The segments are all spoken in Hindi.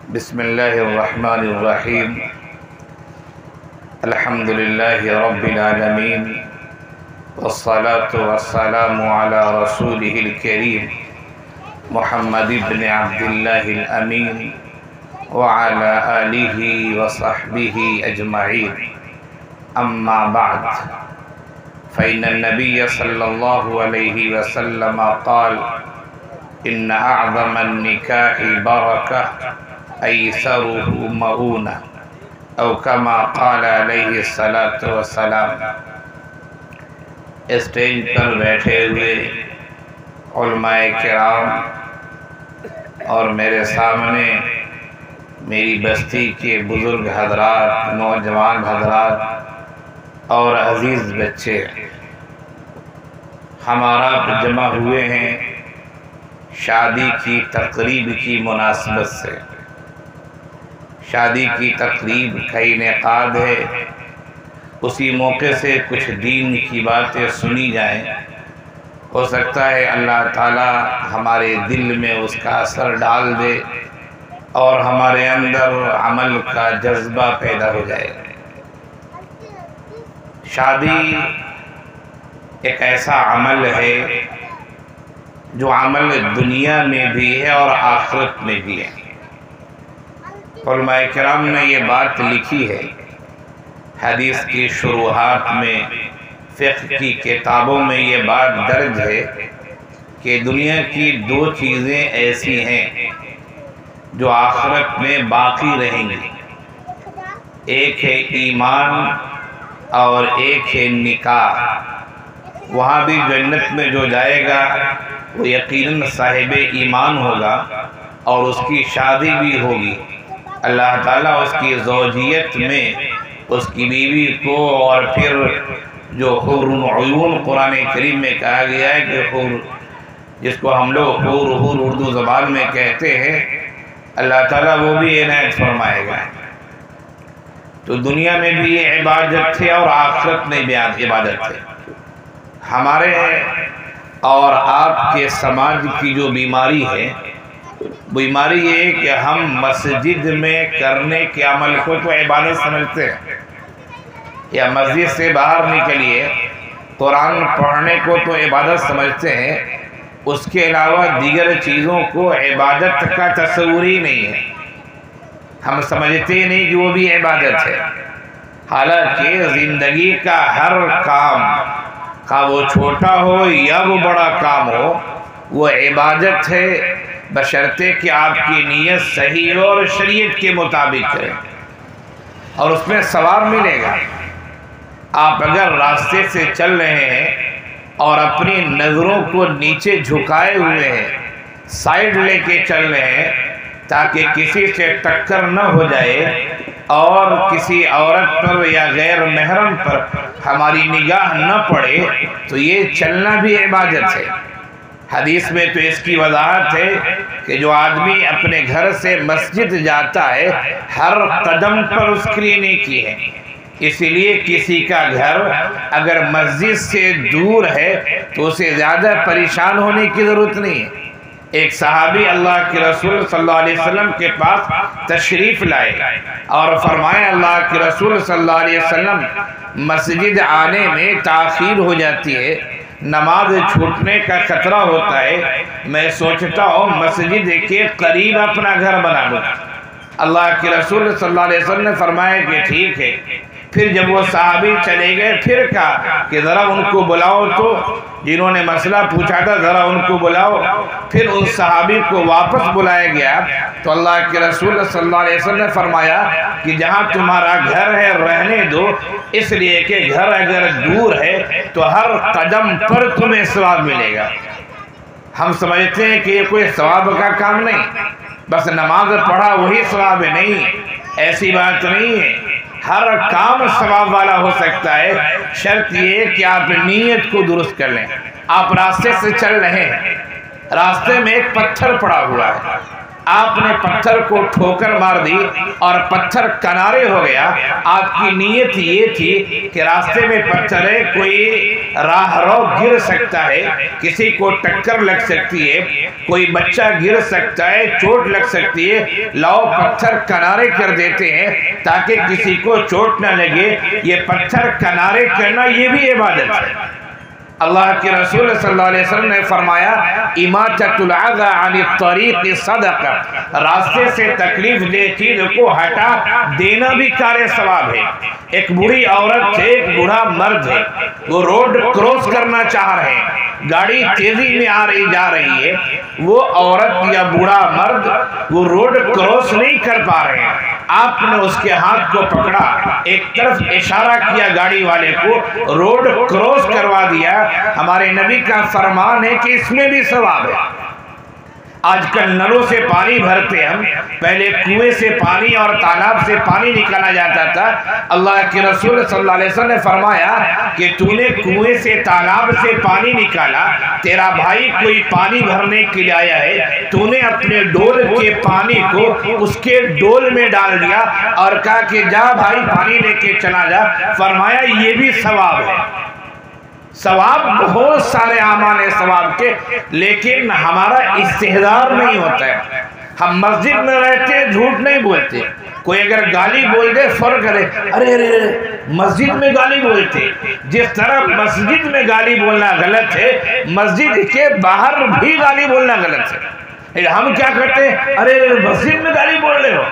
बिस्मिल्लाहिर्रहमानिर्रहीम। अल्हम्दुलिल्लाहि रब्बिल आलमीन वस्सलातु वस्सलामु अला रसूलिहिल करीम मुहम्मद इब्न अब्दिल्लाहिल अमीन व अला आलिहि व सहबिहि अजमईन। अम्मा बाद फ़इन्न नबिय्य सल्लल्लाहु अलैहि वसल्लम क़ाल इन्न अअज़मन निकाहि बरका ऐसरुहु मऊना औ कमा क़ाल अलैहि सलातु वस्सलाम। स्टेज पर बैठे हुए उलमाए किराम और मेरे सामने मेरी बस्ती के बुज़ुर्ग हज़रात, नौजवान हज़रात और अज़ीज़ बच्चे, हमारा जमा हुए हैं शादी की तकरीब की मुनासबत से। शादी की तकरीब का इनेकाद है, उसी मौके से कुछ दीन की बातें सुनी जाएं। हो सकता है अल्लाह ताला हमारे दिल में उसका असर डाल दे और हमारे अंदर अमल का जज्बा पैदा हो जाए। शादी एक ऐसा अमल है जो अमल दुनिया में भी है और आखिरत में भी है। उलमाए किराम ने ये बात लिखी है, हदीस की शुरुआत में, फ़िक़्ह की किताबों में ये बात दर्ज है कि दुनिया की दो चीज़ें ऐसी हैं जो आखिरत में बाकी रहेंगी। एक है ईमान और एक है निकाह। वहाँ भी जन्नत में जो जाएगा वो यकीनन साहिब ईमान होगा और उसकी शादी भी होगी। अल्लाह ताला उसकी ज़ौजियत में उसकी बीवी को, और फिर जो हुरुन उयून कुरान करीम में कहा गया है कि हुर, जिसको हम लोग हुर उर्दू ज़बान में कहते हैं, अल्लाह ताला वो भी इनायत फरमाएगा। तो दुनिया में भी ये इबादत है और आखिरत में भी इबादत है। हमारे और आपके समाज की जो बीमारी है, बीमारी ये है कि हम मस्जिद में करने के अमल को तो इबादत समझते हैं, या मस्जिद से बाहर निकलिए कुरान पढ़ने को तो इबादत समझते हैं, उसके अलावा दीगर चीज़ों को इबादत का तस्वुर ही नहीं है। हम समझते ही नहीं कि वो भी इबादत है। हालांकि ज़िंदगी का हर काम, का वो छोटा हो या वो बड़ा काम हो, वो इबादत है, बशर्ते कि आपकी नीयत सही हो और शरीयत के मुताबिक करें और उसमें सवाब मिलेगा। आप अगर रास्ते से चल रहे हैं और अपनी नज़रों को नीचे झुकाए हुए हैं, साइड लेके चल रहे हैं ताकि किसी से टक्कर न हो जाए और किसी औरत पर या गैर महरम पर हमारी निगाह न पड़े, तो ये चलना भी इबादत है। हदीस में तो इसकी वजाहत है कि जो आदमी अपने घर से मस्जिद जाता है, हर कदम पर उसके लिए नेकी है। इसीलिए किसी का घर अगर मस्जिद से दूर है तो उसे ज़्यादा परेशान होने की ज़रूरत नहीं है। एक सहाबी अल्लाह के रसूल सल्लल्लाहु अलैहि वसल्लम के पास तशरीफ़ लाए और फरमाए, अल्लाह के रसूल सल्लल्लाहु अलैहि वसल्लम, मस्जिद आने में ताख़ीर हो जाती है, नमाज छूटने का खतरा होता है, मैं सोचता हूँ मस्जिद के करीब अपना घर बना लूँ। अल्लाह के रसूल सल्लल्लाहु अलैहि वसल्लम ने फरमाया कि ठीक है। फिर जब वो सहाबी चले गए, फिर कहा कि ज़रा उनको बुलाओ, तो जिन्होंने मसला पूछा था ज़रा उनको बुलाओ। फिर उस सहाबी को वापस बुलाया गया तो अल्लाह के रसूल सल्लल्लाहु अलैहि वसल्लम ने फरमाया कि जहाँ तुम्हारा घर है रहने दो, इसलिए कि घर अगर दूर है तो हर कदम पर तुम्हें सवाब मिलेगा। हम समझते हैं कि ये कोई सवाब का काम नहीं, बस नमाज पढ़ा वही सवाब है। नहीं, ऐसी बात नहीं है। हर काम सवाब वाला हो सकता है, शर्त ये कि आप नीयत को दुरुस्त कर लें। आप रास्ते से चल रहे हैं, रास्ते में एक पत्थर पड़ा हुआ है, आपने पत्थर को ठोकर मार दी और पत्थर किनारे हो गया। आपकी नीयत ये थी कि रास्ते में पत्थर है, कोई राहरो गिर सकता है, किसी को टक्कर लग सकती है, कोई बच्चा गिर सकता है, चोट लग सकती है, लाओ पत्थर किनारे कर देते हैं ताकि किसी को चोट न लगे। ये पत्थर किनारे करना ये भी इबादत है। अल्लाह के रसूल सल्लल्लाहु अलैहि वसल्लम ने फरमाया, इमाततुल अज़ा अनित तरीक़ सदक़ा, रास्ते से तकलीफ दे चीज को हटा देना भी कार्य सवाब है। एक बूढ़ी औरत है, एक बूढ़ा मर्द है, वो रोड क्रॉस करना चाह रहे हैं, गाड़ी तेजी में जा रही है, वो औरत या बूढ़ा मर्द वो रोड क्रॉस नहीं कर पा रहे हैं। आपने उसके हाथ को पकड़ा, एक तरफ इशारा किया गाड़ी वाले को, रोड क्रॉस करवा दिया। हमारे नबी का फरमान है कि इसमें भी सवाब है। आजकल नलों से पानी भरते हम, पहले कुएं से पानी और तालाब से पानी निकाला जाता था। अल्लाह के रसूल सल्लल्लाहु अलैहि वसल्लम ने फरमाया कि तूने कुएं से तालाब से पानी निकाला, तेरा भाई कोई पानी भरने के लिए आया है, तूने अपने डोल के पानी को उसके डोल में डाल दिया और कहा कि जा भाई पानी लेके चला जा। फरमाया ये भी सवाब है। सवाब बहुत सारे आमाल है सवाब के, लेकिन हमारा इस्तेहदार नहीं होता है। हम मस्जिद में रहते हैं, झूठ नहीं बोलते। कोई अगर गाली बोल दे फौरन करे, अरे अरे मस्जिद में गाली बोलते। जिस तरह मस्जिद में गाली बोलना गलत है, मस्जिद के बाहर भी गाली बोलना गलत है। हम क्या करते हैं, अरे मस्जिद में गाली बोल रहे हो,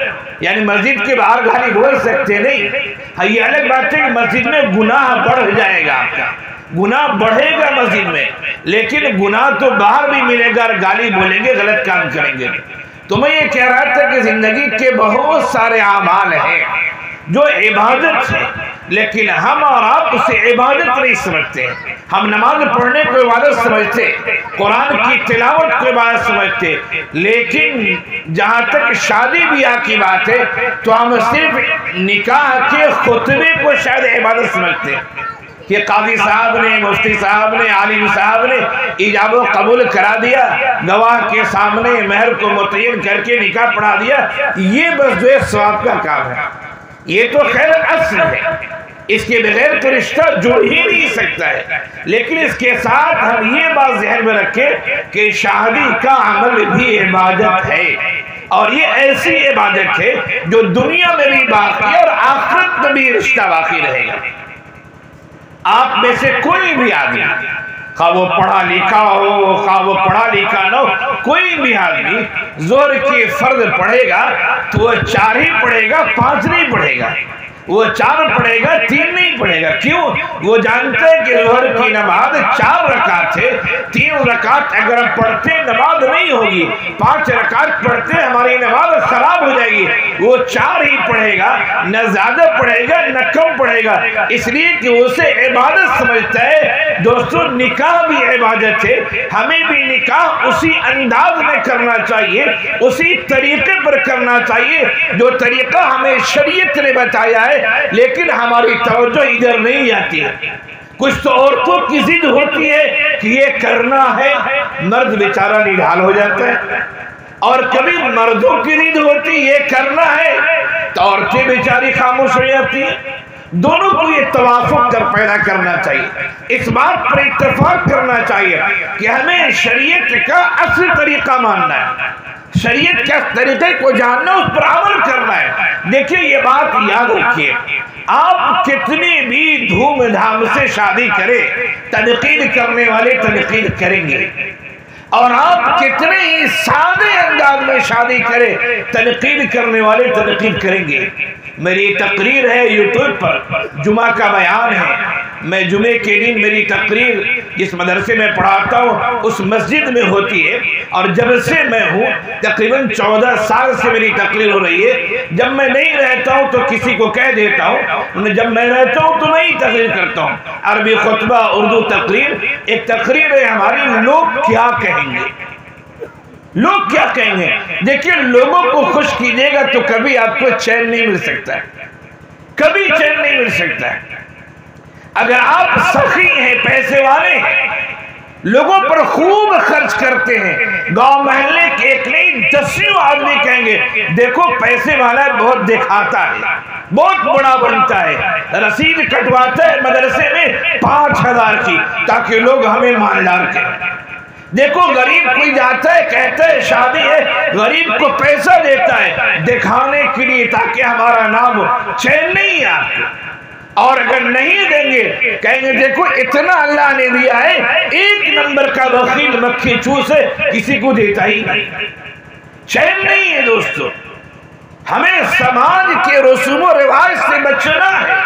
यानी मस्जिद के बाहर गाली बोल सकते नहीं। हाँ, ये अलग बात है कि मस्जिद में गुनाह बढ़ जाएगा, आपका गुनाह बढ़ेगा मस्जिद में, लेकिन गुनाह तो बाहर भी मिलेगा और गाली बोलेंगे, गलत काम करेंगे। तो मैं ये कह रहा था कि जिंदगी के बहुत सारे आमाल हैं जो इबादत है, लेकिन हम और आप उसे इबादत नहीं समझते। हम नमाज पढ़ने को इबादत समझते, कुरान की तिलावत को इबादत समझते, लेकिन जहाँ तक शादी ब्याह की बात है तो हम सिर्फ निकाह के खुतबे को शायद इबादत समझते हैं कि काजी साहब ने, मुफ्ती साहब ने, आलिम साहब ने इजाबो कबूल करा दिया, गवाह के सामने महर को मुतय्यन करके निकाह पढ़ा दिया, ये बस जो है सवाब का काम है। ये तो खैर असल है, इसके बगैर तो रिश्ता जुड़ ही नहीं सकता है। लेकिन इसके साथ हम ये बात ज़हन में रखें कि शादी का अमल भी इबादत है, और ये ऐसी इबादत है जो दुनिया में भी बाकी और आखिरत में भी रिश्ता बाकी रहेगा। आप में से कोई भी आदमी, खा वो पढ़ा लिखा हो, खा वो पढ़ा लिखा न हो, कोई भी आदमी जोर की फर्ज पढ़ेगा तो वो 4 ही पढ़ेगा, 5 नहीं पढ़ेगा। वो 4 पढ़ेगा, 3 नहीं पढ़ेगा। क्यों? वो जानते हैं कि जोहर की नमाज 4 रकात है, 3 रकात अगर हम पढ़ते नमाज नहीं होगी, 5 रकात पढ़ते हमारी नमाज खराब हो जाएगी। वो 4 ही पढ़ेगा, न ज्यादा पढ़ेगा न कम पढ़ेगा, इसलिए कि उसे इबादत समझता है। दोस्तों, निकाह भी इबादत है, हमें भी निकाह उसी अंदाज में करना चाहिए, उसी तरीके पर करना चाहिए जो तरीका हमें शरीयत ने बताया है। लेकिन हमारी तवज्जो इधर नहीं जाती है। कुछ तो औरतों की जिद होती है कि ये करना है, मर्द बेचारा निढाल हो जाता है, और कभी मर्दों की जिद होती है ये करना है तो औरतें बेचारी खामोश हो जाती है। दोनों को ये तवाफुक कर पैदा करना चाहिए, इस बात पर इत्तेफाक करना चाहिए कि हमें शरीयत का असली तरीका मानना है, शरीयत के तरीके को जानना, उस पर अमल करना है। देखिए, ये बात याद रखिए, आप कितनी भी धूमधाम से शादी करें, तनकीद करने वाले तनकीद करेंगे, और आप कितने ही सादे अंदाज में शादी करें, तनकीद करने वाले तनकीद करेंगे। मेरी तकरीर है यूट्यूब पर, जुमा का बयान है, मैं जुमे के दिन मेरी तकरीर जिस मदरसे में पढ़ाता हूँ उस मस्जिद में होती है, और जब से मैं हूँ तकरीबन 14 साल से मेरी तकरीर हो रही है। जब मैं नहीं रहता हूँ तो किसी को कह देता हूँ, जब मैं रहता हूँ तो मैं ही तकरीर करता हूँ। अरबी खुतबा, उर्दू तकरीर, एक तकरीर है हमारी, लोग क्या कहेंगे, लोग क्या कहेंगे। देखिए, लोगों को खुश कीजिएगा तो कभी आपको चैन नहीं मिल सकता है, कभी चैन नहीं मिल सकता है। अगर आप सखी हैं, पैसे वाले हैं, लोगों पर खूब खर्च करते हैं, गांव मोहल्ले के एक नहीं एक 10 आदमी कहेंगे देखो पैसे वाला है, बहुत दिखाता है, बहुत बड़ा बनता है, रसीद कटवाता है मदरसे में 5000 की, ताकि लोग हमें मालदार कहें। देखो गरीब कोई जाता है, कहता है शादी है, गरीब को पैसा देता है दिखाने के लिए, ताकि हमारा नाम हो। चैन नहीं है आपको। और अगर नहीं देंगे कहेंगे देखो इतना अल्लाह ने दिया है, 1 नंबर का वकील मक्खी चूस है, किसी को देता ही नहीं। चैन नहीं है दोस्तों। हमें समाज के रसूम और रिवाज से बचना है।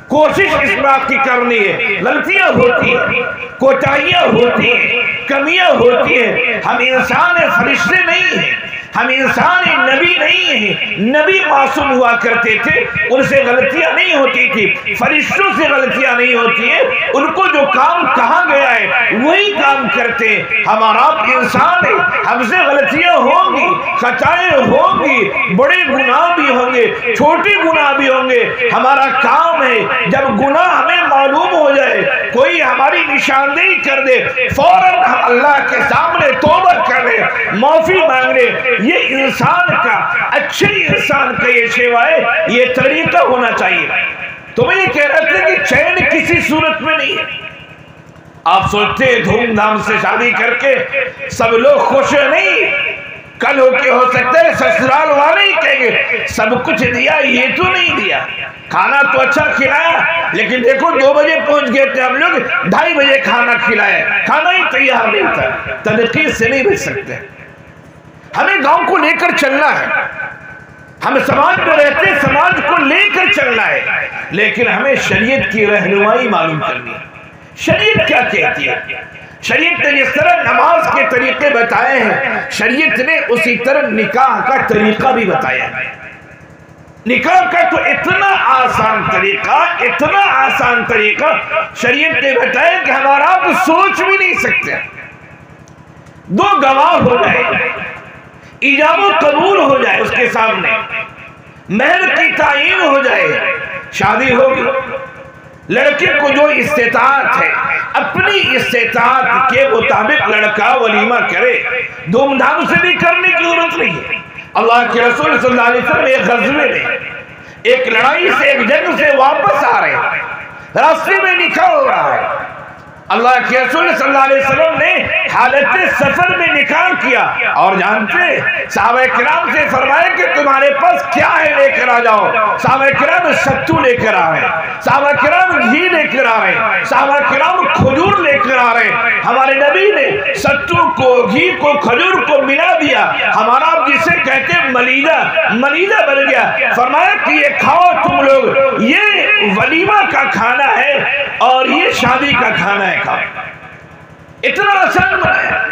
कोशिश इस बात की करनी है, गलतियां होती हैं, कोताहियां होती हैं, कमियां होती हैं। हम इंसान हैं, फरिश्ते नहीं हैं। हम इंसान हैं, नबी नहीं हैं। नबी मासूम हुआ करते थे, उनसे गलतियां नहीं होती थी। फरिश्तों से गलतियां नहीं होती हैं। उनको जो काम कहा गया है वही काम करते हैं। हमारा इंसान है, हमसे गलतियां होंगी, खताएं होंगी, बड़े गुनाह भी होंगे, छोटे गुनाह भी होंगे। हमारा काम है जब गुनाह हमें मालूम हो जाए, कोई हमारी निशानदेही कर दे, फौरन हम अल्लाह के सामने तौबा कर ले, माफी मांग ले। ये इंसान का, अच्छे इंसान का ये सेवा है, ये तरीका होना चाहिए। तो मैं ये कह रहा था कि चैन किसी सूरत में नहीं है। आप सोचते हैं धूमधाम से शादी करके सब लोग खुश है, नहीं। कल होके हो सकता है ससुराल वाले ही कहेंगे सब कुछ दिया, ये तो नहीं दिया। खाना तो अच्छा खिलाया, लेकिन देखो 2 बजे पहुंच गए थे हम लोग, 2:30 बजे खाना खिलाया, खाना ही तैयार नहीं था। तनकीद से नहीं बच सकते। हमें गांव को लेकर चलना है, हम समाज में रहते, समाज को लेकर चलना है, लेकिन हमें शरीयत की रहनुमाई मालूम करनी है। शरीयत क्या कहती है? शरीयत ने जिस तरह नमाज के तरीके बताए हैं, शरीयत ने उसी तरह निकाह का तरीका भी बताया है। निकाह का तो इतना आसान तरीका, इतना आसान तरीका शरीयत ने बताया कि हमारा आप सोच भी नहीं सकते। 2 गवाह हो जाए, इजाबो कबूल हो जाए उसके सामने, महर की तायीन हो जाए, शादी होगी। लड़के को जो इस्तेताअत है, अपनी इस्तेताअत के मुताबिक लड़का वलीमा करे, धूमधाम से भी करने की जरूरत नहीं है। अल्लाह के रसूल सल्लल्लाहु अलैहि वसल्लम एक ग़ज़वे में, एक लड़ाई से, एक जंग से वापस आ रहे हैं, रास्ते में निकाह हो रहा है। अल्लाह के रसूल सल्लल्लाहु अलैहि वसल्लम ने हालत सफर में निकाह किया, और जानते सहाबा किराम से फरमाया कि तुम्हारे पास क्या है लेकर आ जाओ। सहाबा किराम सत्तू लेकर आ रहे, सहाबा किराम घी लेकर आ रहे, सहाबा किराम खजूर लेकर आ रहे। हमारे नबी ने सत्तू को, घी को, खजूर को मिला दिया। हमारा जिसे कहते मलीदा, मलीदा बन गया। फरमाया कि ये खाओ तुम लोग, ये वलीमा का खाना है और ये शादी का खाना है, खाओ। इतना आसान बनाया।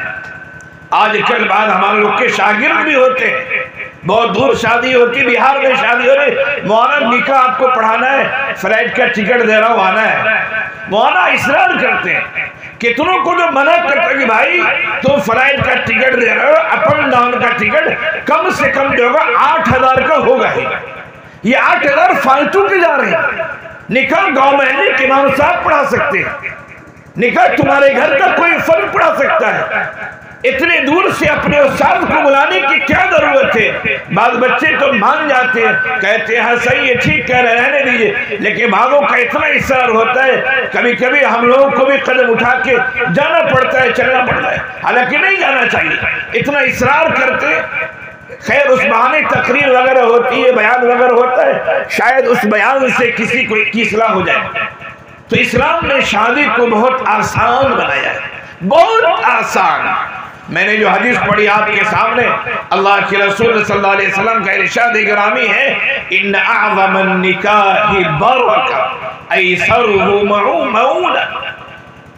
आजकल बाद हमारे लोग के शागिर्द भी होते हैं, बहुत दूर शादी होती, बिहार में शादी हो रही, मौलाना निकाह आपको पढ़ाना है, फ्लाइट का टिकट दे रहा हूं, आना है। मौलाना इसरार करते हैं, कितनों को जो मना करते हैं कि भाई तुम फ्लाइट का टिकट दे रहे हो, अप एंड डाउन का टिकट कम से कम जो होगा 8000 का होगा ही। ये 8000 फालतू के जा रहे हैं। निकाह गांव में के इमाम साहब पढ़ा सकते हैं, निकाह तुम्हारे घर का कोई फर्क पड़ा सकता है। इतने दूर से अपने उस्ताद को बुलाने की क्या जरूरत है? बाल बच्चे तो मान जाते हैं, कहते हैं हाँ सही है, ठीक कह रहे, रहने दीजिए। लेकिन बाबों का इतना इसरार होता है, कभी कभी हम लोगों को भी कदम उठा के जाना पड़ता है, चलना पड़ता है, हालांकि नहीं जाना चाहिए। इतना इसरार करते, खैर उस बहाने तकरीर वगैरह होती है, बयान वगैरह होता है, शायद उस बयान से किसी को की इस्लाह हो जाए। तो इस्लाम ने शादी को बहुत आसान बनाया है, बहुत आसान। मैंने जो हदीस पढ़ी आपके सामने, अल्लाह के रसूल सल्लल्लाहु अलैहि वसल्लम का इरशाद गिरामी है, इन्न अअज़मन निकाहि बरकत ऐसरुहु मऊना,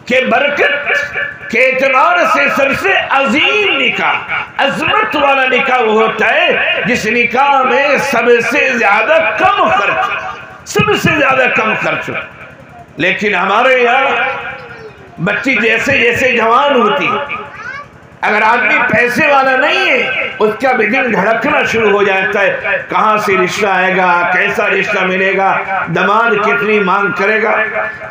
के बरकत के एतबार से सबसे अजीम निकाह, अजमत वाला निकाह वो होता है जिस निकाह में सबसे ज्यादा कम खर्च, सबसे ज्यादा कम खर्च। लेकिन हमारे यहाँ बच्ची जैसे जैसे जवान होती, अगर आदमी पैसे वाला नहीं है, उसका भी दिल धड़कना शुरू हो जाता है, कहाँ से रिश्ता आएगा, कैसा रिश्ता मिलेगा, दामाद कितनी मांग करेगा।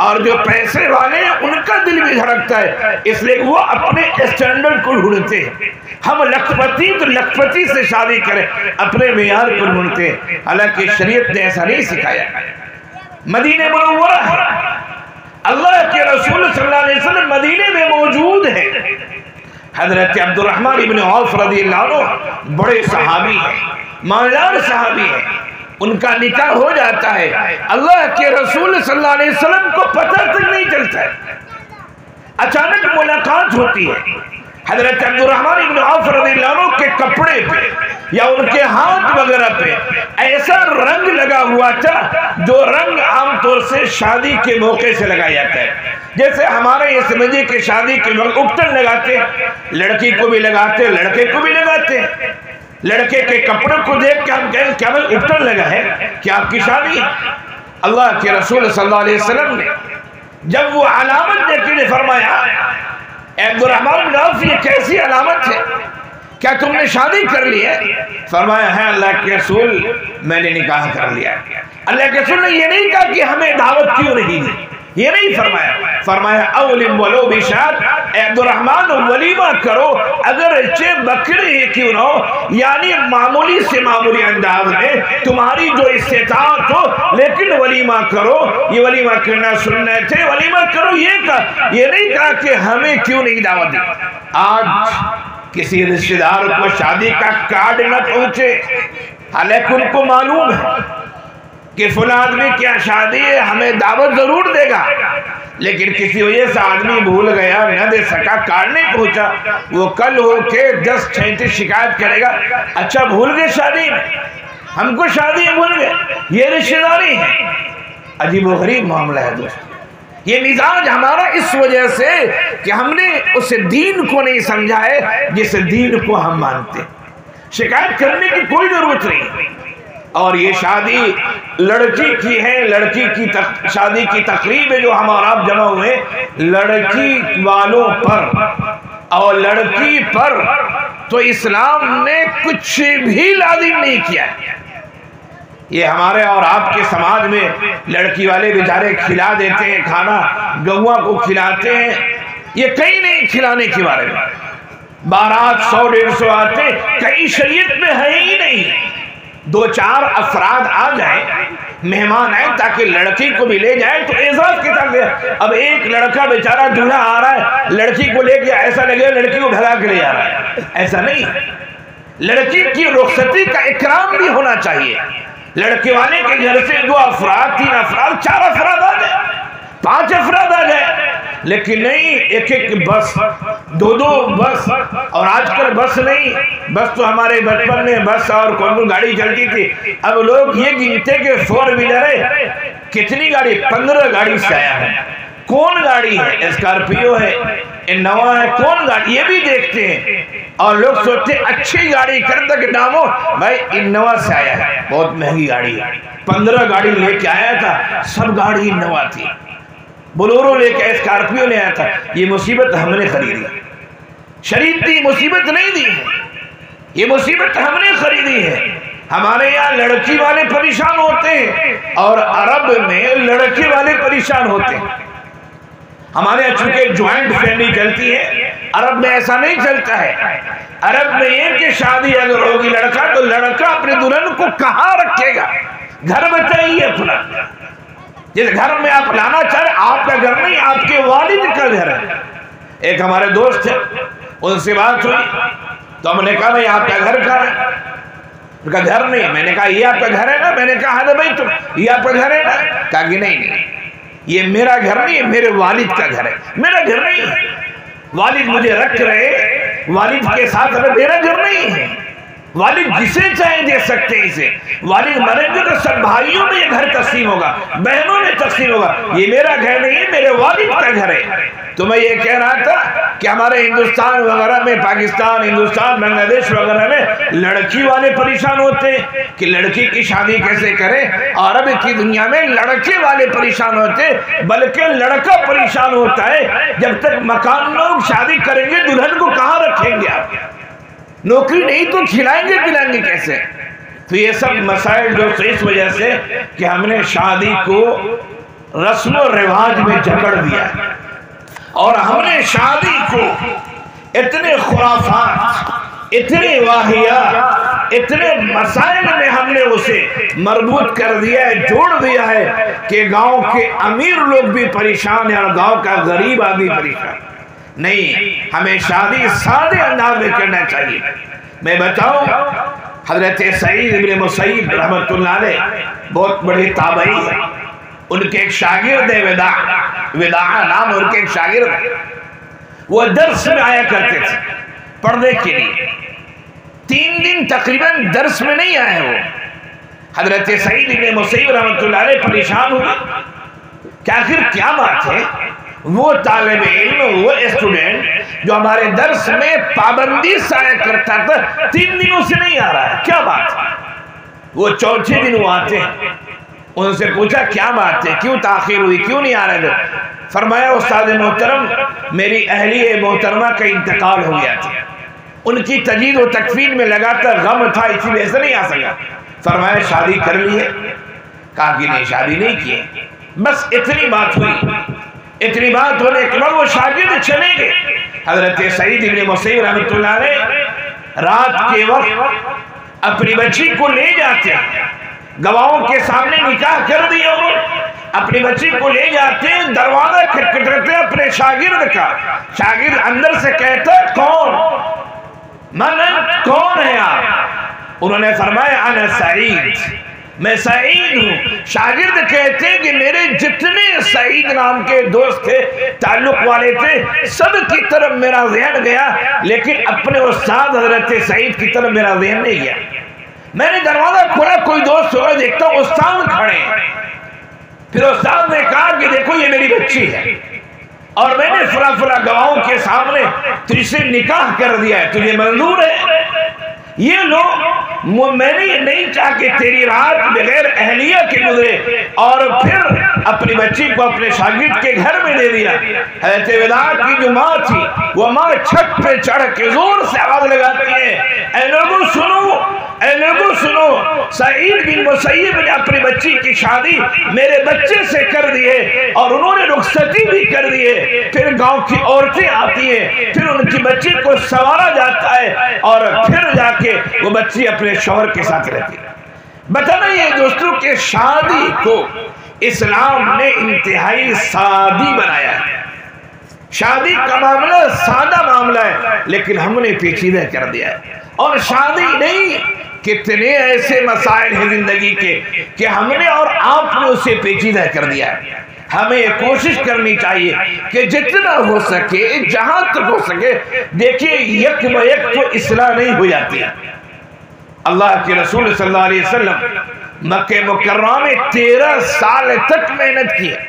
और जो पैसे वाले हैं उनका दिल भी धड़कता है, इसलिए वो अपने स्टैंडर्ड को ढूंढते हैं। हम लखपति तो लखपति से शादी करें, अपने मेयार को ढूंढते हैं। हालांकि शरीयत ने ऐसा नहीं सिखाया। मदीने मुनव्वरा है, अल्लाह के रसूल सल्लल्लाहु अलैहि वसल्लम मदीने में मौजूद है। हजरत अब्दुर्रहमान इब्न औफ रज़ियल्लाहु अन्हु बड़े सहाबी हैं, मालदार सहाबी हैं, उनका निकाह हो जाता है। अल्लाह के रसूल सल्लल्लाहु अलैहि वसल्लम को पता तक नहीं चलता है, अचानक मुलाकात होती है। हजरत अब्दुर्रहमान इब्न औफ रज़ियल्लाहु अन्हु के कपड़े पे या उनके हाथ वगैरह पे ऐसा रंग लगा हुआ था जो रंग आमतौर से शादी के मौके से लगाया जाता है। जैसे हमारे ये समझिए कि शादी के वक्त उपटन लगाते, लड़की को भी लगाते, लड़के को भी लगाते। लड़के के कपड़ों को देख के हम कहें क्या भाई उपटन लगा है, क्या आपकी शादी है? अल्लाह के रसूल सल्लल्लाहु अलैहि वसल्लम ने जब वो अलामत देखी फरमाया, अब्दुर्रहमान बिन औफ ये कैसी अलामत है, क्या तुमने शादी कर ली है? फरमाया है अल्लाह के रसूल मैंने निकाह कर लिया। अल्लाह के रसूल ने ये नहीं कहा कि हमें दावत क्यों नहीं दी, ये नहीं फरमाया। फरमाया अवलिम वलो बिशात, अब्दुर्रहमान वलीमा करो अगर चे बकरी ही क्यों ना हो, यानी मामूली से मामूली अंदाज में तुम्हारी जो इस्तेताअत हो, लेकिन वलीमा करो। ये वलीमा करना सुन्नत है, वलीमा करो। ये नहीं कहा कि हमें क्यों नहीं दावत दी। आज किसी रिश्तेदार को शादी का कार्ड न पहुंचे, हालांकि उनको मालूम है कि फुला आदमी क्या शादी है, हमें दावत जरूर देगा, लेकिन किसी वजह से आदमी भूल गया, न दे सका, कार्ड नहीं पहुंचा, वो कल होके 10-36 शिकायत करेगा, अच्छा भूल गए शादी में, हमको शादी भूल गए। ये रिश्तेदारी है, अजीब व गरीब मामला है दोस्तों। ये मिजाज हमारा इस वजह से कि हमने उस दीन को नहीं समझा है जिस दीन को हम मानते। शिकायत करने की कोई जरूरत नहीं। और ये शादी लड़की की है, लड़की की शादी की तकरीब है जो हमारा आप जमा हुए लड़की वालों पर और लड़की पर, तो इस्लाम ने कुछ भी लाजिम नहीं किया। ये हमारे और आपके समाज में लड़की वाले बेचारे खिला देते हैं खाना, गौआ को खिलाते हैं, ये कहीं नहीं खिलाने के बारे में। बारात 100-150 आते, कहीं शरीयत में है ही नहीं। 2-4 अफराद आ जाए, मेहमान आए, ताकि लड़की को भी ले जाए तो एजाज की तरफ। अब एक लड़का बेचारा दूल्हा आ रहा है, लड़की को लेके ऐसा लगे लड़की को भगा के ले जा रहा है, ऐसा नहीं। लड़की की रुखसती का इकराम भी होना चाहिए। लड़के वाले के घर से 2 अफराद, 3 अफराद, 4 अफराद आ जाए, 5 अफराद आ जाए, लेकिन नहीं एक बस, 2 बस। और आजकल बस नहीं, बस तो हमारे बचपन में बस और कौन गाड़ी चलती थी। अब लोग ये गिनते कि 4 व्हीलर है, कितनी गाड़ी, 15 गाड़ी से आया है। कौन गाड़ी है, स्कॉर्पियो है, इनोवा है, कौन गाड़ी, ये भी देखते हैं। और लोग सोचते अच्छी गाड़ी कर तक नामो, भाई इनोवा से आया है, बहुत महंगी गाड़ी है। 15 गाड़ी लेके आया था, सब गाड़ी इनोवा थी। बोलोरो लेके स्कॉर्पियो ले आया था। ये मुसीबत हमने खरीदी, शरीयत ने मुसीबत नहीं दी है, ये मुसीबत हमने खरीदी है। हमारे यहाँ लड़की वाले परेशान होते हैं और अरब में लड़के वाले परेशान होते हैं। हमारे यहाँ चूंकि ज्वाइंट फैमिली चलती है, अरब में ऐसा नहीं चलता है। अरब में ये कि शादी अगर होगी लड़का, तो लड़का अपने दुल्हन को कहाँ रखेगा, घर बताइए अपना। जिस घर में आप लाना चाहे, आपका घर नहीं, आपके वालिद का घर है। एक हमारे दोस्त है, उनसे बात हुई तो हमने कहा भाई आपका घर कहाँ है? उनका घर नहीं। मैंने कहा ये आपका घर है ना? मैंने कहा हाँ भाई तुम, ये आपका घर है ना? कहा कि नहीं, ये मेरा घर नहीं है, मेरे वालिद का घर है। मेरा घर नहीं है, वालिद मुझे रख रहे, वालिद के साथ मेरा घर नहीं है, वालिद जिसे चाहे दे सकते हैं इसे। वालिद मरेंगे तो सब भाइयों में ये घर तकसीम होगा, बहनों में तकसीम होगा। ये मेरा घर नहीं है, मेरे वालिद का घर है। तो मैं ये कह रहा था कि हमारे हिंदुस्तान वगैरह में, पाकिस्तान, हिंदुस्तान, बांग्लादेश वगैरह में लड़की वाले परेशान होते हैं कि लड़की की शादी कैसे करें। अरब की दुनिया में लड़के वाले परेशान होते हैं, बल्कि लड़का परेशान होता है जब तक मकान लोग शादी करेंगे दुल्हन को कहाँ रखेंगे आप, नौकरी नहीं तो खिलाएंगे पिलाएंगे कैसे। तो ये सब मसाइल जो इस वजह से कि हमने शादी को रस्म और रिवाज में जकड़ दिया और हमने शादी को इतने खुराफात, इतने वाहियात, इतने मसाइल में हमने उसे मरबूत कर दिया है, जोड़ दिया है कि गांव के अमीर लोग भी परेशान है और गांव का गरीब आदमी परेशान नहीं। हमें शादी सादे अंदाज में करना चाहिए। मैं बताऊं, हजरत सईद इब्न मुसय्यब रहमतुल्लाह अलैह बहुत बड़े ताबई है। उनके एक शागिर्द है, विदा नाम उनके एक शागिर्द है। वो दर्स में आया करते थे पढ़ने के लिए। 3 दिन तकरीबन दर्स में नहीं आए वो। हजरत सईद इब्न मुसय्यब रहमतुल्लाह अलैह परेशान हुए कि आखिर क्या बात है। वो तालिब इल्म, वो स्टूडेंट जो हमारे दर्स में पाबंदी से आया करता था 3 दिनों से नहीं आ रहा है, क्या बात है। वो चौथे दिन वो आते हैं, उनसे पूछा क्या बात है, क्यों ताखिर हुई, क्यों नहीं आ रहे थे। फरमाया उस्ताद मोहतरम, मेरी अहलिए मोहतरमा का इंतकाल हो गया था, उनकी तजदीद व तकफीन में लगातार गम था, इसी वजह से नहीं आ सका। फरमाया शादी कर ली है? कहा कि नहीं शादी नहीं की है। बस इतनी बात हुई। इतनी बात होने के बाद वो शागिर्द चले गए। हजरत सईद इब्न मुसय्यब रहमतुल्लाह अलैह रात के वक्त अपनी बच्ची को ले जाते हैं, गवाहों के सामने निकाह कर दिया उन्होंने, अपनी बच्ची को ले जाते हैं, दरवाजा खटखटाते हैं अपने शागिर्द का। शागिर्द अंदर से कहता कौन, मन कौन है आप? उन्होंने फरमाया अना सईद, मैं सईद हूँ। शागिर्द कहते हैं कि मेरे जितने सईद नाम के दोस्त थे, ताल्लुक वाले थे, सब की तरफ मेरा ज़हन गया, लेकिन अपने उस्ताद हजरत सईद की तरफ मेरा ज़हन नहीं गया। मैंने दरवाजा खोला, कोई दोस्त होगा, देखता हूँ उस्ताद खड़े। फिर उस्ताद ने कहा कि देखो ये मेरी बच्ची है और मैंने फला फला गवाहों के सामने तुझसे निकाह कर दिया है, तुझे मंजूर है? ये लोग मैंने नहीं चाहा कि तेरी रात बगैर अहलिया के गुजरे और फिर अपनी बच्ची को अपने शागिर्द के घर में दे दिया। हज़रत विदा की जो माँ थी वो माँ छत पे चढ़ के जोर से आवाज लगाती है, ऐ लोगों सुनो, ऐ लोगों सुनो, सईद बिन मुसय्यब ने अपनी बच्ची की शादी मेरे बच्चे से कर दी है और उन्होंने रुखसती भी कर दी है। फिर गांव की औरतें आती हैं, फिर उनकी बच्ची को संवारा जाता है और फिर जाके वो बच्ची अपने शौहर के साथ रहती है। बताना ये दोस्तों के शादी को इस्लाम ने इंतहाई सादी बनाया है। शादी का मामला सादा मामला है, लेकिन हमने पेचीदा कर दिया है। और शादी नहीं, कितने ऐसे मसाइल हैं जिंदगी के कि हमने और आपने उसे पेचीदा कर दिया है। हमें कोशिश करनी चाहिए कि जितना हो सके, जहां तक हो सके, देखिए यक ब यक तो इस्लाह नहीं हो जाती है। अल्लाह के रसूल सल्लल्लाहु अलैहि वसल्लम मक्के मुकर्रमा में 13 साल तक मेहनत की है,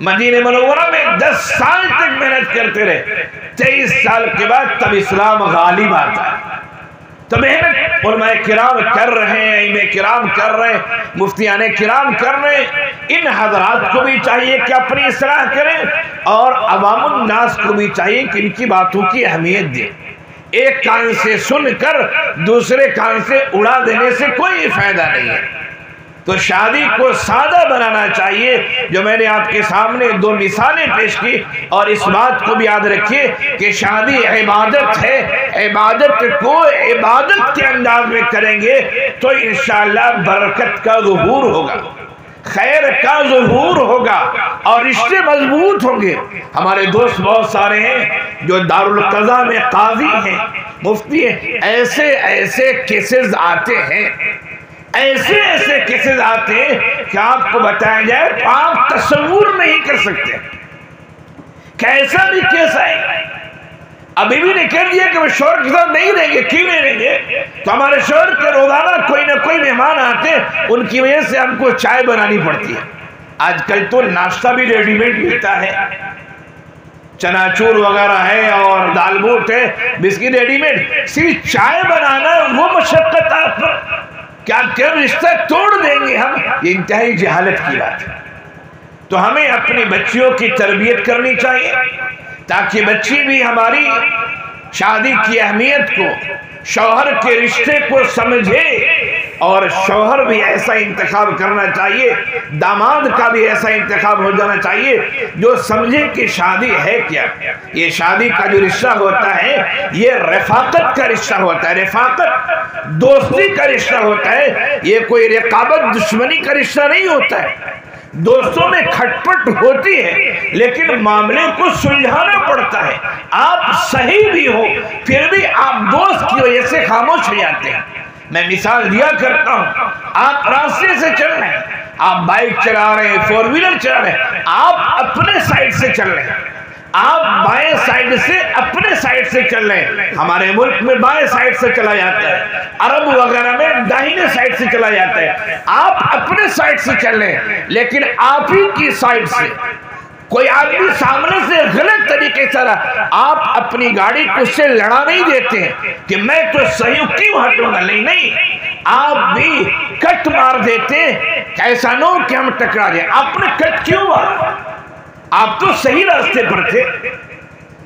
मदीने मुनव्वरा में 10 साल तक मेहनत करते रहे। 23 साल के बाद तब इस्लाम गालिब आता है। तो मेहनत उलमाए किराम कर रहे हैं, इमाम किराम कर रहे हैं, मुफ्तियाने किराम कर रहे हैं। इन हजरात को भी चाहिए कि अपनी इस्लाह करें और अवामुन नास को भी चाहिए कि इनकी बातों की अहमियत दें। एक कान से सुनकर दूसरे कान से उड़ा देने से कोई फायदा नहीं है। तो शादी को सादा बनाना चाहिए। जो मैंने आपके सामने 2 मिसालें पेश की, और इस बात को भी याद रखिए कि शादी इबादत है। इबादत को इबादत के अंदाज में करेंगे तो इंशाअल्लाह बरकत का ज़ुहूर होगा, खैर का ज़ुहूर होगा और रिश्ते मजबूत होंगे। हमारे दोस्त बहुत सारे हैं जो दारुल क़ज़ा में काजी हैं, मुफ्ती हैं। ऐसे ऐसे केसेस आते हैं, ऐसे ऐसे केसेस आते हैं कि आपको बताया जाए तो आप तस्वुर नहीं कर सकते। कैसा भी केस है, अब बीवी ने कह दिया कि वो शौहर के साथ नहीं रहेंगे। क्यों नहीं रहेंगे? तो हमारे शौहर के रोजाना कोई ना कोई मेहमान आते हैं, उनकी वजह से हमको चाय बनानी पड़ती है। आजकल तो नाश्ता भी रेडीमेड मिलता है, चनाचूर वगैरह है और दाल बूट है, बिस्किट रेडीमेड। सिर्फ चाय बनाना वो मशक्कत आप क्या क्या रिश्ता तोड़ देंगे हम, ये इंतहाई जहालत की बात है। तो हमें अपनी बच्चियों की तरबियत करनी चाहिए ताकि बच्ची भी हमारी शादी की अहमियत को, शौहर के रिश्ते को समझे, और शौहर भी ऐसा इंतखाब करना चाहिए, दामाद का भी ऐसा इंतखाब हो जाना चाहिए जो समझे कि शादी है क्या। ये शादी का जो रिश्ता होता है ये रफाकत का रिश्ता होता है, रफाकत दोस्ती का रिश्ता होता है, ये कोई रकाबत दुश्मनी का रिश्ता नहीं होता है। दोस्तों में खटपट होती है लेकिन मामले को सुलझाना पड़ता है। आप सही भी हो फिर भी आप दोस्त की वजह से खामोश हो जाते हैं। मैं मिसाल दिया करता हूं, आप रास्ते से चल रहे हैं, आप बाइक चला रहे हैं, 4 व्हीलर चला रहे हैं, आप अपने साइड से चल रहे हैं, आप बाएं साइड से अपने साइड से चल रहे हैं। हमारे मुल्क में बाएं साइड से चला जाता है, अरब वगैरह में दाहिने साइड से चला जाता है। आप अपने साइड से चल रहे हैं लेकिन आप ही की साइड से कोई आदमी सामने से गलत तरीके से आप अपनी गाड़ी को उससे लड़ा नहीं देते हैं कि मैं तो सही हूं क्यों हटूंगा, नहीं नहीं, आप भी कट मार देते हैं। ऐसा न हो कि हम टकरा जाए। आपने कट क्यों मारा? आप तो सही रास्ते पर थे,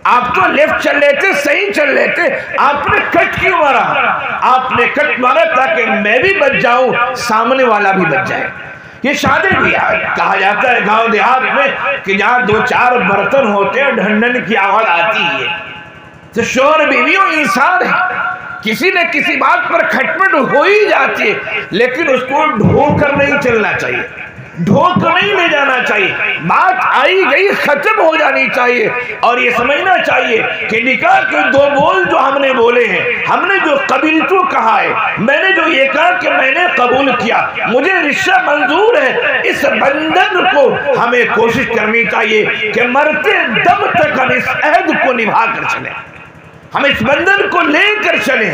आप तो लेफ्ट चल रहे थे, सही चल रहे थे, आपने कट क्यों मारा? आपने कट मारा ताकि मैं भी बच जाऊं, सामने वाला भी बच जाए। ये शादी भी कहा जाता है गांव देहात में कि जहां 2-4 बर्तन होते हैं ढंढन की आवाज आती है। तो शौहर बीवियों इंसान है, किसी न किसी बात पर खटपट हो ही जाती है, लेकिन उसको ढोकर नहीं चलना चाहिए, ढोक नहीं ले जाना चाहिए। बात आई गई खत्म हो जानी चाहिए और ये समझना चाहिए कि निकाह के 2 बोल जो हमने बोले हैं, हमने जो कबील तो कहा है, मैंने जो ये कहा कि मैंने कबूल किया, मुझे रिश्ता मंजूर है, इस बंधन को हमें कोशिश करनी चाहिए कि मरते दम तक हम इस अहद को निभा कर चले, हम इस बंधन को लेकर चले।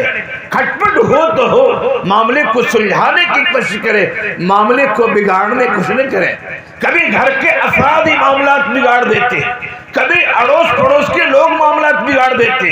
खटपट हो तो हो, मामले को सुलझाने की कोशिश करें, मामले को बिगाड़ने की कोशिश नहीं करें। कभी घर के अफराद ही मामला बिगाड़ देते, कभी अड़ोस पड़ोस के लोग मामला बिगाड़ देते,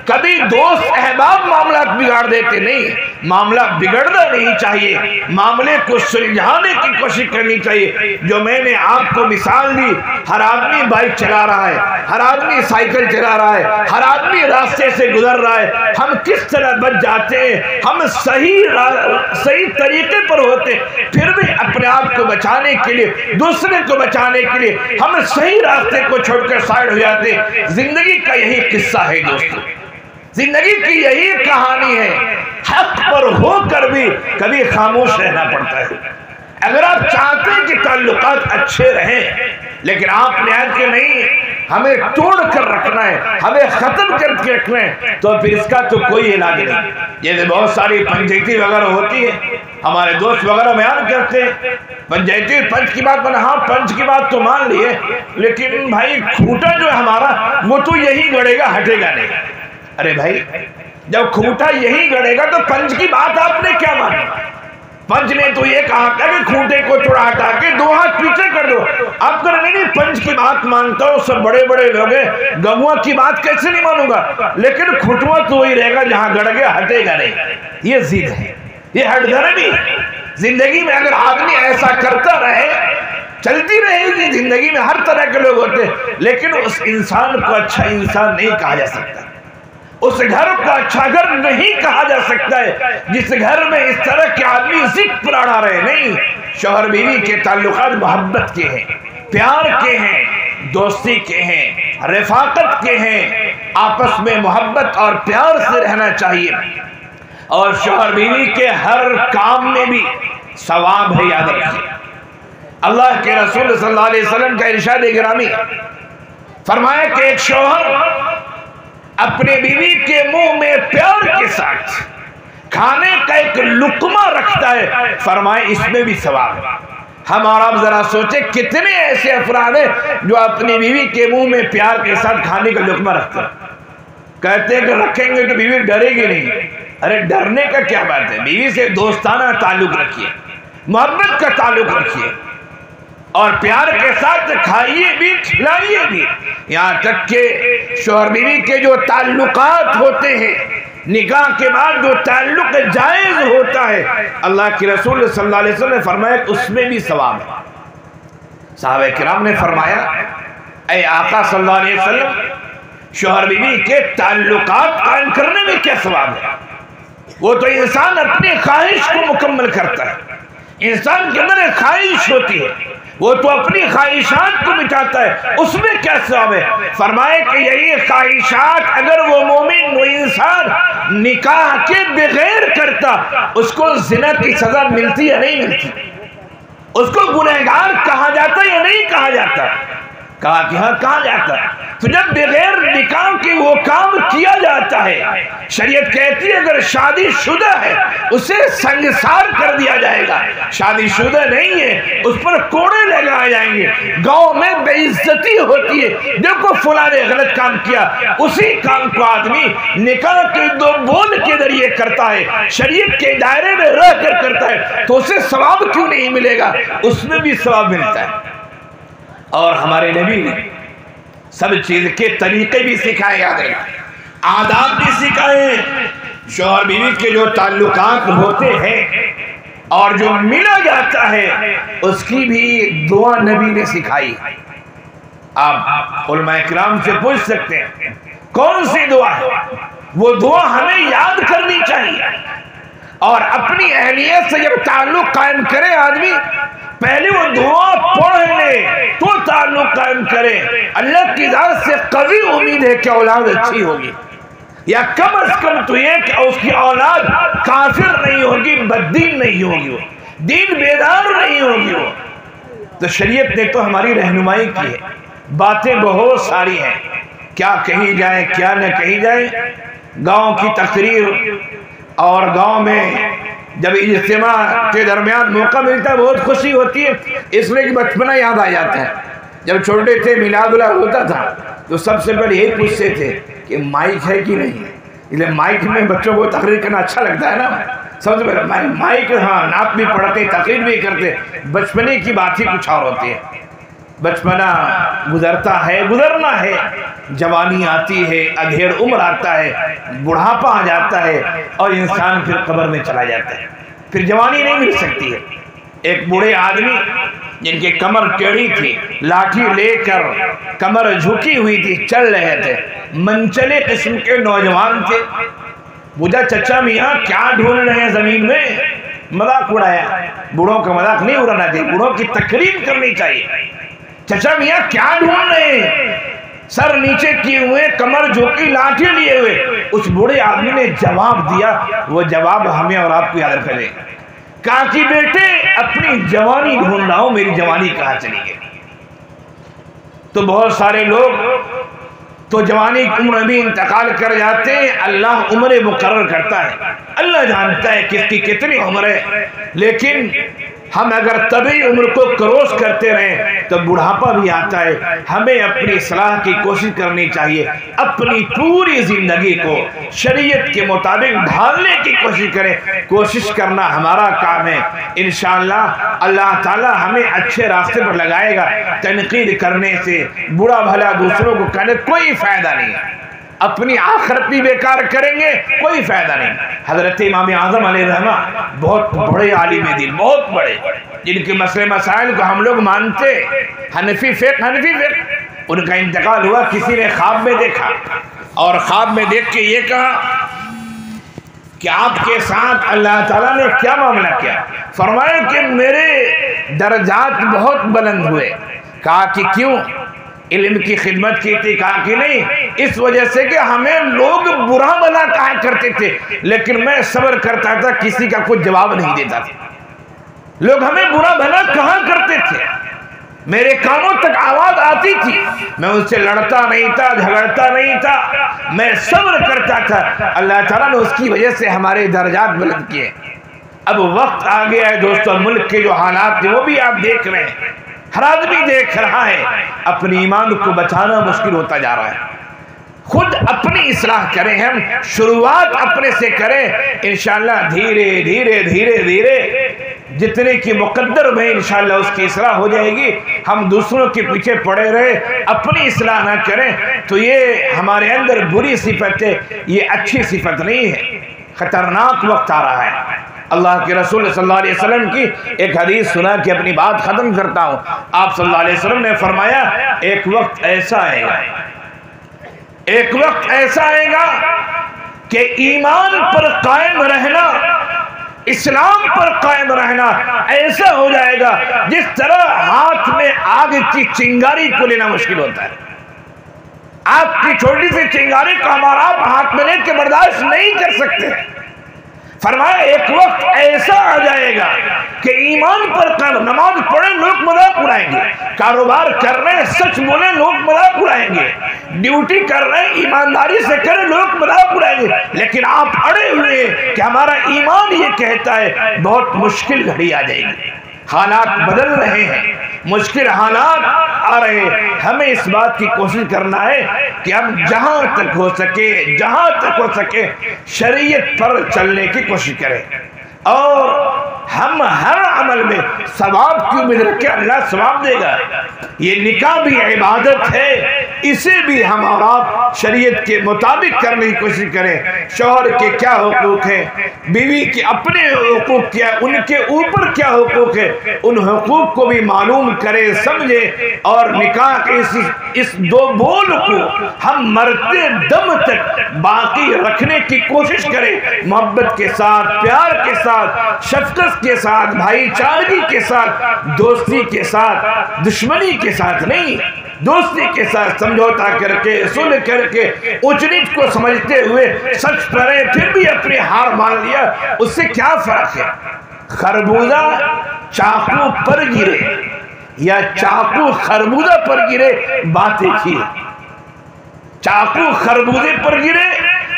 कभी दोस्त अहबाब मामला बिगाड़ देते। नहीं, मामला बिगड़ना नहीं चाहिए, मामले को सुलझाने की कोशिश करनी चाहिए। जो मैंने आपको मिसाल दी, हर आदमी बाइक चला रहा है, हर आदमी साइकिल चला रहा है, हर आदमी रास्ते से गुजर रहा है, हम किस तरह बच जाते हैं, हम सही तरीके पर होते फिर भी अपने आप को बचाने के लिए, दूसरे को बचाने के लिए हम सही रास्ते को छोड़कर साइड हो जाते। जिंदगी का यही किस्सा है दोस्तों, जिंदगी की यही कहानी है। हक पर होकर भी कभी खामोश रहना पड़ता है। अगर आप चाहते हैं कि ताल्लुकात अच्छे रहें, लेकिन आपने आज के नहीं, हमें तोड़ कर रखना है, हमें खत्म करके रखना है, तो फिर इसका तो कोई इलाज नहीं। जैसे बहुत सारी पंचायती वगैरह होती है, हमारे दोस्त वगैरह बयान करते हैं पंचायती पंच की बात, मैंने हाँ पंच की बात तो मान लिए, लेकिन भाई खूंटा जो है हमारा वो तो यही गड़ेगा, हटेगा नहीं। अरे भाई, जब खूंटा यही गड़ेगा तो पंच की बात आपने क्या मानी? पंच ने तो ये कहा था कि खूंटे को थोड़ा हटा के 2 हाथ पीछे कर दो। आप कह रहे नहीं पंच की बात मानता हूं, सब बड़े बड़े लोग हैं, गमुआ की बात कैसे नहीं मानूंगा, लेकिन खुटुआ तो वही रहेगा जहां गड़ गया, हटेगा नहीं। ये जिद है, ये हटधर्मी। जिंदगी में अगर आदमी ऐसा करता रहे, चलती रहेगी जिंदगी में, हर तरह के लोग होते हैं, लेकिन उस इंसान को अच्छा इंसान नहीं कहा जा सकता, उस घर को अच्छा घर नहीं कहा जा सकता है जिस घर में इस तरह के आदमी जिद पर अड़ा रहे। नहीं, शौहर बीवी के ताल्लुकात मोहब्बत के हैं, प्यार के हैं, दोस्ती के हैं, रफाकत के हैं, आपस में मोहब्बत और प्यार से रहना चाहिए। और शौहर बीवी के हर काम में भी सवाब है, याद रखिए। अल्लाह के रसूल सल्लल्लाहु अलैहि वसल्लम का इरशाद गिरामी फरमाया कि एक शौहर अपने बीवी के मुंह में प्यार के साथ खाने का एक लुकमा रखता है, फरमाए इसमें भी सवाब है। हम और आप जरा सोचे कितने ऐसे अफराद हैं जो अपनी बीवी के मुंह में प्यार के साथ खाने का लुकमा रखते हैं। कहते हैं कि रखेंगे तो बीवी डरेगी नहीं। अरे डरने का क्या बात है, बीवी से दोस्ताना ताल्लुक रखिए, मोहब्बत का ताल्लुक रखिए और प्यार के साथ खाइए भी खिलाइए भी। यहाँ तक के शौहर बीवी के जो ताल्लुकात होते हैं, निकाह के बाद जो ताल्लुक जायज होता है, अल्लाह के रसूल सल्लल्लाहु अलैहि वसल्लम ने फरमाया उसमें भी सवाब है। साहबे किराम ने फरमाया, ऐ आका सल्लल्लाहु अलैहि वसल्लम, शौहर बीवी के ताल्लुकात कायम करने में क्या सवाब है? वो तो इंसान अपनी ख्वाहिश को मुकम्मल करता है, इंसान के अंदर एक ख्वाहिश होती है, वो तो अपनी ख्वाहिशात को मिटाता है, उसमें क्या सवाब है? फरमाए कि यही ख्वाहिशात अगर वो मोमिन, वो इंसान निकाह के बगैर करता, उसको जिना की सजा मिलती या नहीं मिलती? उसको गुनहगार कहा जाता या नहीं कहा जाता? कहा कि हाँ कहा जाता है। तो जब बगैर निकाह के वो काम किया जाता है, शरीयत कहती है अगर शादीशुदा है उसे संसार कर दिया जाएगा, शादीशुदा नहीं है उस पर कोड़े लगाए जाएंगे, गांव में बेइज्जती होती है, देखो फुला ने गलत काम किया। उसी काम को आदमी निकाह के दो बोल के जरिए करता है, शरीयत के दायरे में रह कर करता है, तो उसे सवाब क्यों नहीं मिलेगा? उसमें भी सवाब मिलता है। और हमारे नबी ने सब चीज के तरीके भी सिखाए, याद रखना, आदाब भी सिखाए। शौहर बीवी के जो ताल्लुकात होते हैं और जो मिला जाता है उसकी भी दुआ नबी ने सिखाई। आप उलमाए किराम से पूछ सकते हैं कौन सी दुआ है? वो दुआ हमें याद करनी चाहिए और अपनी अहलियत से जब ताल्लुक कायम करे आदमी, पहले वो दुआ पढ़ ले तो ताल्लुक कायम करे। अल्लाह की जात से कभी उम्मीद है कि औलाद अच्छी होगी, या कम से कम तो ये कि उसकी औलाद काफिर नहीं होगी, बद्दीन नहीं होगी, वो दीन बेदार नहीं होगी। वो तो शरीयत ने तो हमारी रहनुमाई की है, बातें बहुत सारी हैं, क्या कही जाए क्या न कही जाए। गांव की तकरीर और गांव में जब इज्तिमा के दरमियान मौका मिलता है बहुत खुशी होती है, इसलिए कि बचपना याद आ जाता है। जब छोटे थे मिलादुल्लाह होता था तो सबसे पहले यही पूछते थे कि माइक है कि नहीं, इसलिए माइक में बच्चों को तकरीर करना अच्छा लगता है ना। सबसे पहले माइक, हाँ नात भी पढ़ते तकरीर भी करते। बचपने की बात ही कुछ और होती है। बचपना गुजरता है, गुजरना है, जवानी आती है, अधेड़ उम्र आता है, बुढ़ापा आ जाता है और इंसान फिर कब्र में चला जाता है, फिर जवानी नहीं मिल सकती है। एक बूढ़े आदमी जिनकी कमर टेढ़ी थी, लाठी लेकर कमर झुकी हुई थी, चल रहे थे, मनचले किस्म के नौजवान थे। पूछा चचा मियाँ क्या ढूंढ रहे हैं जमीन में? मजाक उड़ाया। बूढ़ों का मजाक नहीं उड़ाना चाहिए, बूढ़ों की तकरीर करनी चाहिए। चचा मियाँ क्या ढूंढ रहे हैं? सर नीचे किए हुए, कमर झुकी, लाठी लिए हुए। उस बूढ़े आदमी ने जवाब दिया, वो जवाब हमें और आपको याद रखें। कहा कि बेटे अपनी जवानी ढूंढ रहा हूं, मेरी जवानी कहाँ चली गई? तो बहुत सारे लोग तो जवानी की उम्र में भी इंतकाल कर जाते हैं। अल्लाह उम्र मुकर्रर करता है, अल्लाह जानता है किसकी कितनी उम्र है, लेकिन हम अगर तभी उम्र को क्रॉस करते रहें तो बुढ़ापा भी आता है। हमें अपनी सलाह की कोशिश करनी चाहिए, अपनी पूरी जिंदगी को शरीयत के मुताबिक ढालने की कोशिश करें। कोशिश करना हमारा काम है। इंशाअल्लाह अल्लाह ताला हमें अच्छे रास्ते पर लगाएगा। तनकीद करने से, बुरा भला दूसरों को कहने कोई फायदा नहीं है, अपनी आखिरत भी बेकार करेंगे, कोई फायदा नहीं। हजरत इमाम आजम अलैहिर्रहमा बहुत बड़े आलिम दीन, बहुत बड़े, जिनके मसले मसाइल को हम लोग मानते, हनफी फिक़्ह। उनका इंतकाल हुआ, किसी ने ख्वाब में देखा और ख्वाब में देख के ये कहा कि आपके साथ अल्लाह ताला ने क्या मामला किया? फरमाया कि मेरे दर्जात बहुत बुलंद हुए। कहा कि क्यों? इल्म की खिदमत की थी। कहा कि नहीं, इस वजह से कि हमें लोग बुरा भला कहा करते थे, लेकिन मैं सब्र करता था, किसी का कुछ जवाब नहीं देता था। लोग हमें बुरा भला कहा करते थे, मेरे कानों तक आवाज आती थी, मैं उनसे लड़ता नहीं था, झगड़ता नहीं था, मैं सब्र करता था। अल्लाह ताला ने उसकी वजह से हमारे दर्जात बुलंद किए। अब वक्त आ गया है दोस्तों, मुल्क के जो हालात थे वो भी आप देख रहे हैं, हर आदमी देख रहा है, अपने ईमान को बचाना मुश्किल होता जा रहा है। खुद अपनी इस्लाह करें, हम शुरुआत अपने से करें। इंशाअल्लाह धीरे धीरे धीरे धीरे जितने की मुकद्दर में इंशाअल्लाह उसकी इस्लाह हो जाएगी। हम दूसरों के पीछे पड़े रहे, अपनी इस्लाह ना करें तो ये हमारे अंदर बुरी सिफत है, ये अच्छी सिफत नहीं है। खतरनाक वक्त आ रहा है। अल्लाह के रसूल सल्लल्लाहु अलैहि वसल्लम की एक हदीस सुना के अपनी बात खत्म करता हूँ। आप सल्लल्लाहु अलैहि वसल्लम ने फरमाया, एक वक्त ऐसा आएगा, एक वक्त ऐसा आएगा कि ईमान पर कायम रहना, इस्लाम पर कायम रहना ऐसा हो जाएगा जिस तरह हाथ में आग की चिंगारी को लेना मुश्किल होता है। आग की छोटी सी चिंगारी को हमारा हाथ में लेके बर्दाश्त नहीं कर सकते। फरमाया एक वक्त ऐसा आ जाएगा कि ईमान पर कायम, नमाज पढ़े लोग मजाक उड़ाएंगे, कारोबार कर रहे हैं सच बोले लोग मजाक उड़ाएंगे, ड्यूटी कर रहे हैं ईमानदारी से करें लोग मजाक उड़ाएंगे, लेकिन आप अड़े हुए कि हमारा ईमान ये कहता है, बहुत मुश्किल घड़ी आ जाएगी। हालात बदल रहे हैं, मुश्किल हालात आ रहे हैं। हमें इस बात की कोशिश करना है कि हम जहां तक हो सके शरीयत पर चलने की कोशिश करें और हम हर अमल में सवाब की उम्मीद रखें, अल्लाह सवाब देगा। ये निकाह भी इबादत है, इसे भी हम और आप शरीयत के मुताबिक करने की कोशिश करें। शौहर के क्या हुकूक हैं, बीवी के अपने हुकूक क्या, उनके ऊपर क्या हुकूक है, उन हुकूक को भी मालूम करें, समझे और निकाह के इस दो बोल को हम मरते दम तक बाकी रखने की कोशिश करें। मोहब्बत के साथ, प्यार के साथ, शफकत के साथ, भाईचारगी के साथ, दोस्ती के साथ, दुश्मनी के साथ नहीं, दोस्ती के साथ समझौता करके, सुलह करके, उच्च नीच को समझते हुए सच पढ़े फिर भी अपनी हार मान लिया, उससे क्या फर्क है। खरबूजा चाकू पर गिरे या चाकू खरबूजा पर गिरे, बात एक ही है। चाकू खरबूजे पर गिरे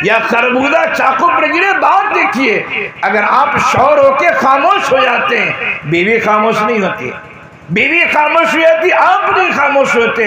या खरबूजा चाकू पर गिरे, बात देखिए। अगर आप शौहर होके खामोश हो जाते हैं, बीवी खामोश नहीं होती, बीवी खामोश हो जाती, आप नहीं खामोश होते।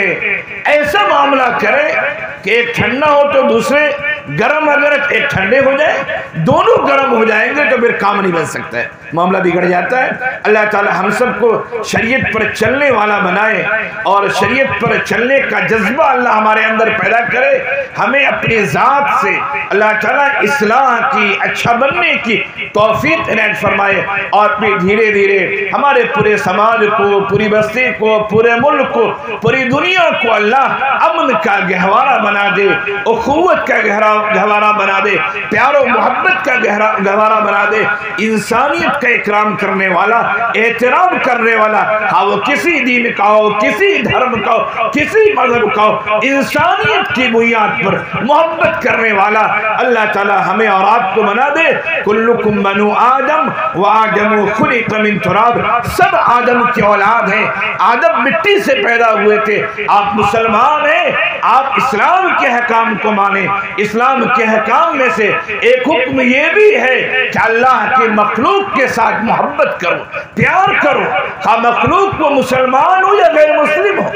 ऐसा मामला करें कि एक ठंडा हो तो दूसरे गर्म, अगर एक ठंडे हो जाए, दोनों गर्म हो जाएंगे तो फिर काम नहीं बन सकता है, मामला बिगड़ जाता है। अल्लाह ताला हम सबको शरीयत पर चलने वाला बनाए और शरीयत पर चलने का जज्बा अल्लाह हमारे अंदर पैदा करे। हमें अपनी ज़ात से अल्लाह ताला इस्लाह की, अच्छा बनने की तौफीक इनायत फरमाए और फिर धीरे धीरे हमारे पूरे समाज को, पूरी बस्ती को, पूरे मुल्क को, पूरी दुनिया को अल्लाह अमन का गहवारा बना दे, उखुवत का गहवारा बना दे, प्यारो मोहब्बत का गहवारा बना दे, इंसानियत का इकराम करने वाला, एहतराम करने वाला, हाँ वो किसी दीन का हो, किसी धर्म का हो, किसी मजहब का हो, इंसानियत की बुनियाद पर मोहब्बत करने वाला अल्लाह ताला हमें और आपको बना दे। कुल्लुकुम बनु आदम व आदम खुलिक़ मिन तुराब, सब आदम की औलाद हैं, आदम मिट्टी से पैदा हुए थे। आप मुसलमान हैं, आप इस्लाम के हकाम को माने। इस्लाम के हकाम में से एक हुक्म ये भी है कि अल्लाह के मखलूक के साथ मोहब्बत करो, प्यार करो, खा मखलूक को मुसलमान हो या गैर मुस्लिम हो,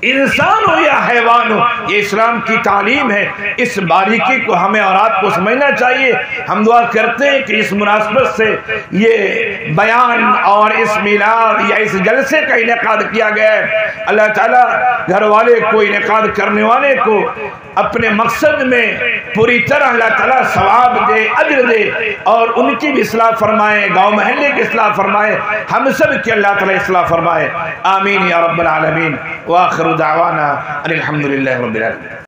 इंसान हो या हैवान हो, ये इस्लाम की तालीम है। इस बारीकी को हमें और आपको समझना चाहिए। हम दुआ करते हैं कि इस मुनासबत से ये बयान और इस मिलाद या इस जलसे का इनेकाद किया गया है, अल्लाह ताला घर वाले को, इनेकाद करने वाले को अपने मकसद में पूरी तरह अल्लाह ताला सवाब दे, अज्र दे और उनकी भी इस्लाह फरमाए, गाँव महल्ले की इस्लाह फरमाए, हम सब की अल्लाह ताला इस्लाह फरमाए। आमीन या रब्बल आलमीन। व आखिर दावाना अनिल हम्दुलिल्लाहि रब्बिल आलमीन।